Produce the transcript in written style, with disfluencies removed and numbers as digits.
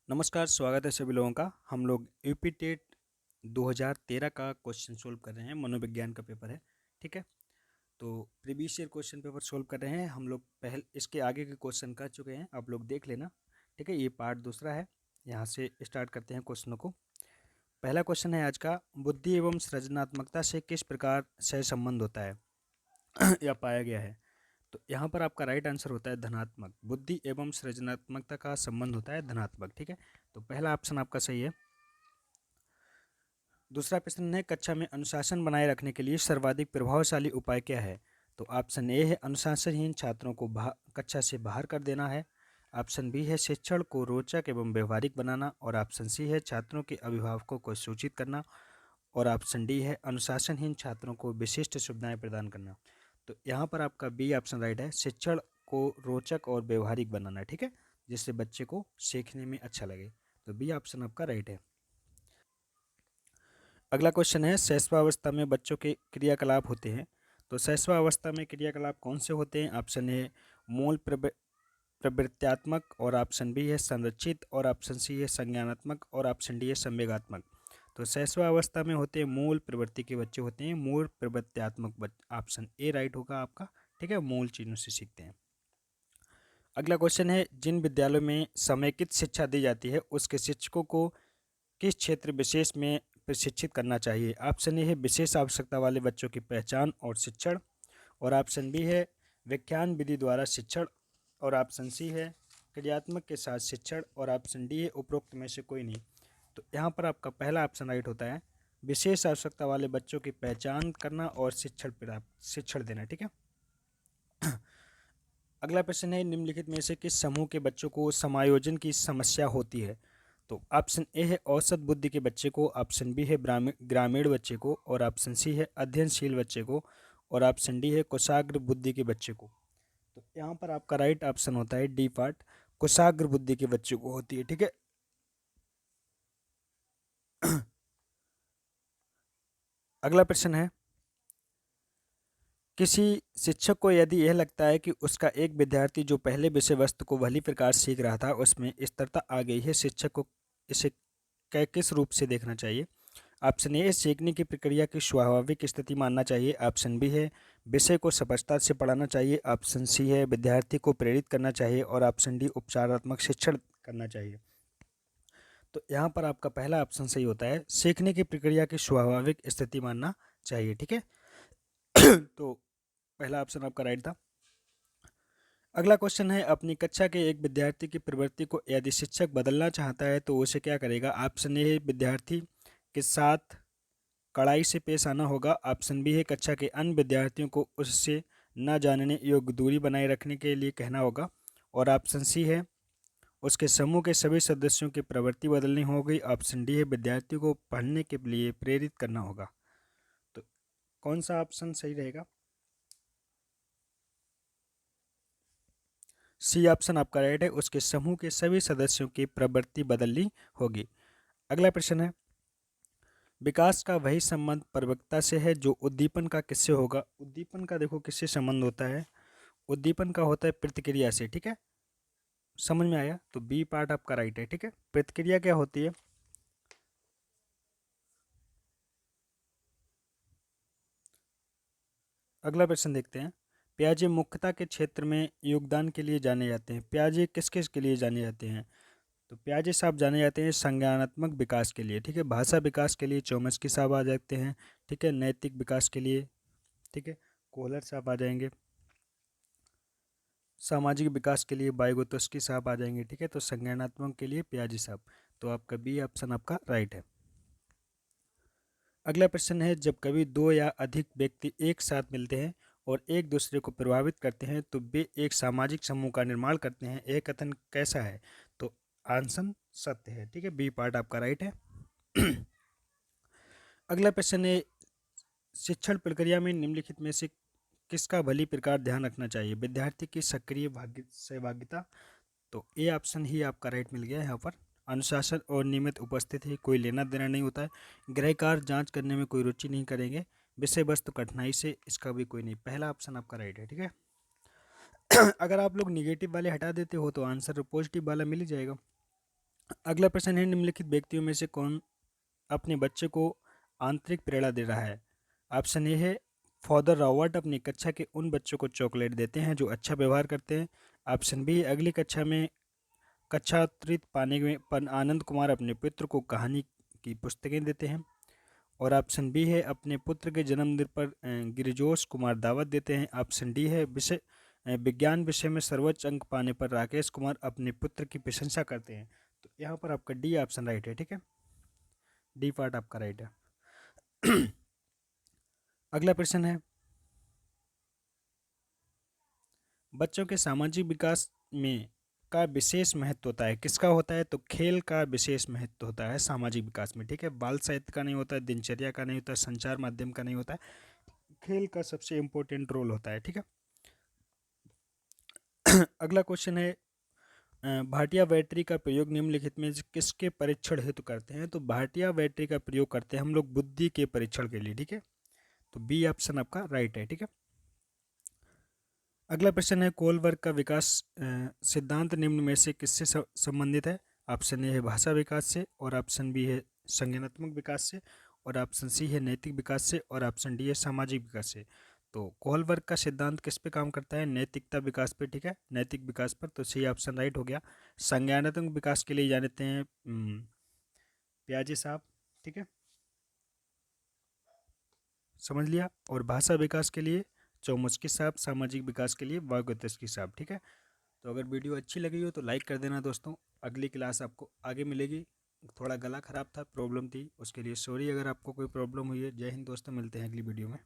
नमस्कार, स्वागत है सभी लोगों का। हम लोग यूपी टेट 2013 का क्वेश्चन सोल्व कर रहे हैं। मनोविज्ञान का पेपर है, ठीक है। तो previous year question paper solve कर रहे हैं हम लोग। पहले इसके आगे के क्वेश्चन कर चुके हैं, आप लोग देख लेना, ठीक है। ये पार्ट दूसरा है। यहाँ से स्टार्ट करते हैं क्वेश्चनों को। पहला क्वेश्चन है आज का, बुद्धि एवं सृजनात्मकता से किस प्रकार से संबंध होता है या पाया गया है। तो यहाँ पर आपका राइट आंसर होता है धनात्मक। बुद्धि एवं सृजनात्मकता का संबंध होता है धनात्मक, ठीक है। तो पहला ऑप्शन आपका सही है। दूसरा प्रश्न है, कक्षा में अनुशासन बनाए रखने के लिए सर्वाधिक प्रभावशाली उपाय क्या है। तो ऑप्शन ए है अनुशासनहीन छात्रों को कक्षा से बाहर कर देना है। ऑप्शन बी है शिक्षण को रोचक एवं व्यवहारिक बनाना। और ऑप्शन सी है छात्रों के अभिभावकों को सूचित करना। और ऑप्शन डी है अनुशासनहीन छात्रों को विशिष्ट सुविधाएं प्रदान करना। तो यहाँ पर आपका बी ऑप्शन राइट है, शिक्षण को रोचक और व्यवहारिक बनाना, ठीक है, जिससे बच्चे को सीखने में अच्छा लगे। तो बी ऑप्शन आपका राइट है। अगला क्वेश्चन है, शैशवावस्था में बच्चों के क्रियाकलाप होते हैं। तो शैशवावस्था में क्रियाकलाप कौन से होते हैं। ऑप्शन ए मूल प्रवृत्त्यात्मक। और ऑप्शन बी है संरक्षित। और ऑप्शन सी है संज्ञानात्मक। और ऑप्शन डी है संवेगात्मक। तो शैशवावस्था में होते हैं मूल प्रवृत्ति के बच्चे होते हैं मूल प्रवृत्त्यात्मक। ऑप्शन ए राइट होगा आपका, ठीक है। मूल चीज़ों से सीखते हैं। अगला क्वेश्चन है, जिन विद्यालयों में समेकित शिक्षा दी जाती है उसके शिक्षकों को किस क्षेत्र विशेष में प्रशिक्षित करना चाहिए। ऑप्शन ए है विशेष आवश्यकता वाले बच्चों की पहचान और शिक्षण। और ऑप्शन बी है व्याख्यान विधि द्वारा शिक्षण। और ऑप्शन सी है क्रियात्मक के साथ शिक्षण। और ऑप्शन डी है उपरोक्त में से कोई नहीं। तो यहाँ पर आपका पहला ऑप्शन राइट होता है, विशेष आवश्यकता वाले बच्चों की पहचान करना और शिक्षण देना, ठीक है। अगला प्रश्न है, निम्नलिखित में से किस समूह के बच्चों को समायोजन की समस्या होती है। तो ऑप्शन ए है औसत बुद्धि के बच्चे को। ऑप्शन बी है ग्रामीण बच्चे को। और ऑप्शन सी है अध्ययनशील बच्चे को। और ऑप्शन डी है कुशाग्र बुद्धि के बच्चे को। तो यहाँ पर आपका राइट ऑप्शन होता है डी पार्ट, कुशाग्र बुद्धि के बच्चे को होती है, ठीक है। अगला प्रश्न है, किसी शिक्षक को यदि यह लगता है कि उसका एक विद्यार्थी जो पहले विषय वस्तु को भली प्रकार सीख रहा था उसमें स्थिरता आ गई है, शिक्षक को इसे किस रूप से देखना चाहिए। ऑप्शन ए सीखने की प्रक्रिया की स्वाभाविक स्थिति मानना चाहिए। ऑप्शन बी है विषय को स्पष्टता से पढ़ाना चाहिए। ऑप्शन सी है विद्यार्थी को प्रेरित करना चाहिए। और ऑप्शन डी उपचारात्मक शिक्षण करना चाहिए। तो यहाँ पर आपका पहला ऑप्शन सही होता है, सीखने की प्रक्रिया की स्वाभाविक स्थिति मानना चाहिए, ठीक है। तो पहला ऑप्शन आपका राइट था। अगला क्वेश्चन है, अपनी कक्षा के एक विद्यार्थी की प्रवृत्ति को यदि शिक्षक बदलना चाहता है तो उसे क्या करेगा। ऑप्शन ए है विद्यार्थी के साथ कड़ाई से पेश आना होगा। ऑप्शन बी है कक्षा के अन्य विद्यार्थियों को उससे न जानने योग्य दूरी बनाए रखने के लिए कहना होगा। और ऑप्शन सी है उसके समूह के सभी सदस्यों की प्रवृत्ति बदलनी होगी। ऑप्शन डी है विद्यार्थियों को पढ़ने के लिए प्रेरित करना होगा। तो कौन सा ऑप्शन सही रहेगा। सी ऑप्शन आपका राइट है, उसके समूह के सभी सदस्यों की प्रवृत्ति बदलनी होगी। अगला प्रश्न है, विकास का वही संबंध प्रवक्ता से है जो उद्दीपन का किससे होगा। उद्दीपन का देखो किससे संबंध होता है, उद्दीपन का होता है प्रतिक्रिया से, ठीक है। समझ में आया। तो बी पार्ट आपका राइट है, ठीक है। प्रतिक्रिया क्या होती है। अगला प्रश्न देखते हैं, पियाजे मुख्यता के क्षेत्र में योगदान के लिए जाने जाते हैं। पियाजे किस किस के लिए जाने जाते हैं। तो पियाजे साहब जाने जाते हैं संज्ञानात्मक विकास के लिए, ठीक है। भाषा विकास के लिए चौमस्की साहब आ जाते हैं, ठीक है। नैतिक विकास के लिए, ठीक है, कोहलर साहब आ जाएंगे। सामाजिक विकास के लिए वाइगोत्स्की साहब आ जाएंगे, ठीक है। तो संज्ञानात्मक के लिए पियाजे साहब। तो आपका बी ऑप्शन आपका राइट है। अगला प्रश्न है, जब कभी दो या अधिक व्यक्ति एक साथ मिलते हैं और एक दूसरे को प्रभावित करते हैं तो वे एक सामाजिक समूह का निर्माण करते हैं, यह कथन कैसा है। तो आंसर सत्य है, ठीक है। बी पार्ट आपका राइट है। अगला प्रश्न है, शिक्षण प्रक्रिया में निम्नलिखित में से किसका भली प्रकार ध्यान रखना चाहिए। विद्यार्थी की सक्रिय सहभागिता। तो ए ऑप्शन ही आपका राइट मिल गया यहाँ पर। अनुशासन और नियमित उपस्थिति, कोई लेना देना नहीं होता है। गृहकार जांच करने में कोई रुचि नहीं करेंगे। विषय वस्तु कठिनाई से, इसका भी कोई नहीं। पहला ऑप्शन आपका राइट है, ठीक है। अगर आप लोग निगेटिव वाले हटा देते हो तो आंसर पॉजिटिव वाला मिल ही जाएगा। अगला प्रश्न है, निम्नलिखित व्यक्तियों में से कौन अपने बच्चे को आंतरिक प्रेरणा दे रहा है? ऑप्शन ए है फादर रॉबर्ट अपनी कक्षा के उन बच्चों को चॉकलेट देते हैं जो अच्छा व्यवहार करते हैं। ऑप्शन बी, अगली कक्षा में कक्षात्रित पाने में पर आनंद कुमार अपने पुत्र को कहानी की पुस्तकें देते हैं। और ऑप्शन बी है अपने पुत्र के जन्मदिन पर गिरिजोश कुमार दावत देते हैं। ऑप्शन डी है विज्ञान विषय में सर्वोच्च अंक पाने पर राकेश कुमार अपने पुत्र की प्रशंसा करते हैं। तो यहाँ पर आपका डी ऑप्शन राइट है, ठीक है, डी पार्ट आपका राइट है। अगला प्रश्न है, बच्चों के सामाजिक विकास में का विशेष महत्व होता है, किसका होता है? तो खेल का विशेष महत्व होता है सामाजिक विकास में, ठीक है। बाल साहित्य का नहीं होता है, दिनचर्या का नहीं होता है, संचार माध्यम का नहीं होता है, खेल का सबसे इम्पोर्टेंट रोल होता है, ठीक है। अगला क्वेश्चन है, भाटिया बैटरी का प्रयोग निम्नलिखित में से किसके परीक्षण हेतु करते हैं? तो भाटिया बैटरी का प्रयोग करते हैं हम लोग बुद्धि के परीक्षण के लिए, ठीक है। तो बी ऑप्शन आपका राइट है, ठीक है। अगला प्रश्न है, कोलबर्ग का विकास सिद्धांत निम्न में से किससे संबंधित है? ऑप्शन ए है भाषा विकास से, और ऑप्शन बी है संज्ञानात्मक विकास से, और ऑप्शन सी है नैतिक विकास से, और ऑप्शन डी है सामाजिक विकास से। तो कोलबर्ग का सिद्धांत किस पे काम करता है? नैतिकता विकास पे, ठीक है, नैतिक विकास पर। तो सी ऑप्शन राइट हो गया। संज्ञानात्मक विकास के लिए जानते हैं प्याजे साहब, ठीक है, समझ लिया। और भाषा विकास के लिए चौमुस्की साहब, सामाजिक विकास के लिए वागोतस्की साहब, ठीक है। तो अगर वीडियो अच्छी लगी हो तो लाइक कर देना दोस्तों। अगली क्लास आपको आगे मिलेगी। थोड़ा गला ख़राब था, प्रॉब्लम थी, उसके लिए सॉरी अगर आपको कोई प्रॉब्लम हुई है। जय हिंद दोस्तों, मिलते हैं अगली वीडियो में।